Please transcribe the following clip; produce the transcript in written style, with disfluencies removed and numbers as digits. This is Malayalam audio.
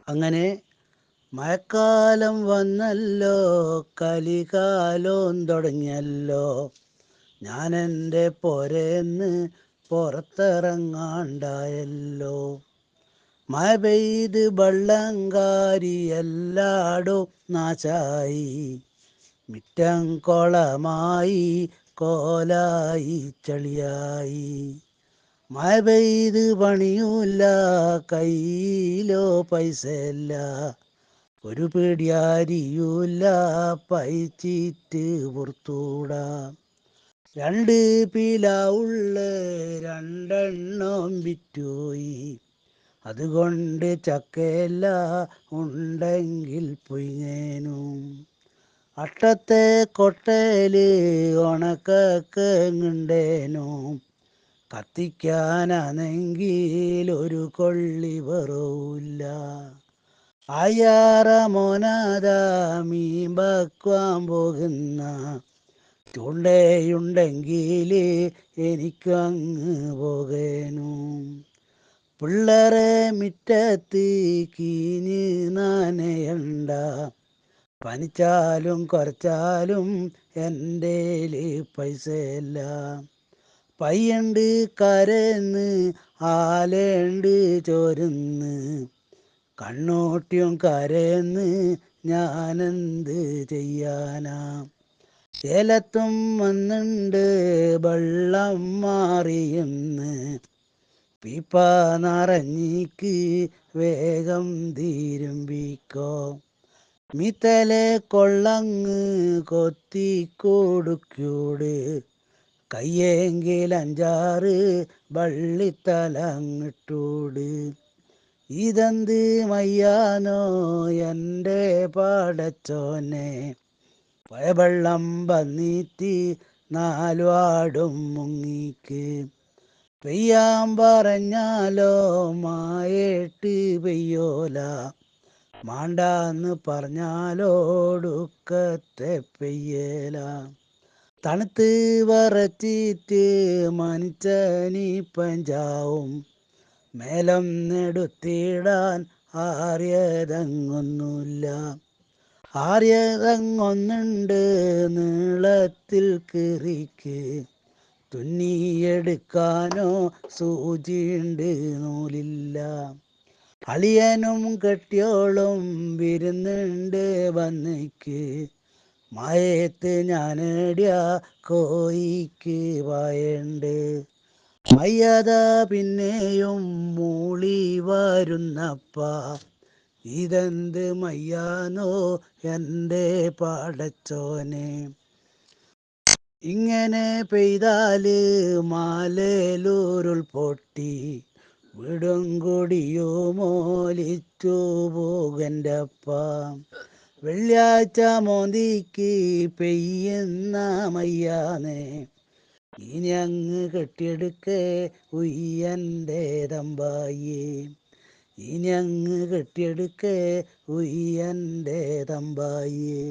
അങ്ങനെ മഴക്കാലം വന്നല്ലോ, കലികാലം തുടങ്ങിയല്ലോ. ഞാനെൻ്റെ പൊരേന്ന് പുറത്തിറങ്ങാണ്ടായല്ലോ. മഴ പെയ്ത് വെള്ളങ്കാരി എല്ലാടും നാശായി. മിറ്റം കൊളമായി, കോലായി, ചളിയായി. മഴ പെയ്ത് പണിയൂല്ല, കയ്യിലോ പൈസയില്ല. ഒരു പിടിയാരിയൂല്ല, പൈച്ചിട്ട് പുറത്തൂടാ. രണ്ട് പിലാവുള്ള രണ്ടെണ്ണം വിറ്റുപോയി. അതുകൊണ്ട് ചക്കയല്ല ഉണ്ടെങ്കിൽ പുയ്ങ്ങേനു. അട്ടത്തെ കൊട്ടയില് ഉണക്കങ്ങുണ്ടേനു. കത്തിക്കാനാണെങ്കിൽ ഒരു കൊള്ളി വെറൂല്ല. അയ്യാറ മോനാതാ മീൻ വയ്ക്കുവാൻ പോകുന്ന. ചൂണ്ടയുണ്ടെങ്കിൽ എനിക്കങ്ങ് പോകേനു. പിള്ളേരെ മിറ്റത്ത് കീഞ്ഞ് നനയണ്ട. പനിച്ചാലും കുറച്ചാലും എൻ്റേല് പൈസയില്ല. പയ്യണ്ട് കരന്ന്, ആലേണ്ട് ചോരുന്ന്. കണ്ണൂട്ടിയും കരന്ന്, ഞാനെന്ത് ചെയ്യാനാ. ഏലത്തും വന്നുണ്ട് വെള്ളം മാറിയെന്ന്. പീപ്പ നിറഞ്ഞിക്ക് വേഗം തീരുമ്പിക്കോ. മിത്തലെ കൊള്ളങ്ങ് കൊത്തി കൊടുക്കൂട്. കയ്യെങ്കിൽ അഞ്ചാറ് വള്ളിത്തലങ്ങിട്ടൂട്. ഇതെന്ത് മയ്യാനോ എൻ്റെ പടച്ചോനെ. പഴവെള്ളം വന്നിട്ട് നാലുപാടും മുങ്ങിക്ക്. പെയ്യാൻ പറഞ്ഞാലോ മായേട്ട് പെയ്യോല. മാണ്ടാന്ന് പറഞ്ഞാലോടുക്കത്തെ പെയ്യല. തണുത്ത് വറച്ചിട്ട് മനുഷ്യനി പഞ്ചാവും. മേലം നെടുത്തിടാൻ ആര്യതങ്ങൊന്നുമില്ല. ആര്യതങ്ങൊന്നുണ്ട് നീളത്തിൽ കീറിക്ക്. തുന്നിയെടുക്കാനോ സൂചിയുണ്ട്, നൂലില്ല. അളിയനും കെട്ടിയോളും വിരുന്നുണ്ട് വന്നിക്ക്. മയത്ത് ഞാനേടിയ കോയിക്ക് പായണ്ട്. മയ്യത പിന്നെയും മൂളി വരുന്നപ്പ. ഇതെന്ത് മയ്യാനോ എൻ്റെ പടച്ചോനെ. ഇങ്ങനെ പെയ്താല് മാലേലൂരുൾ പൊട്ടി. വീടും കൊടിയുമോലിച്ചു പോകൻ്റെപ്പ. വെള്ളിയാഴ്ച മോന്തിക്ക് പെയ്യുന്ന മയ്യാനെ. ഇനി അങ്ങ് കെട്ടിയെടുക്കേ ഉയ്യൻ്റെ തമ്പായേ. ഇനി അങ്ങ് കെട്ടിയെടുക്കേ ഉയ്യൻ്റെ തമ്പായേ.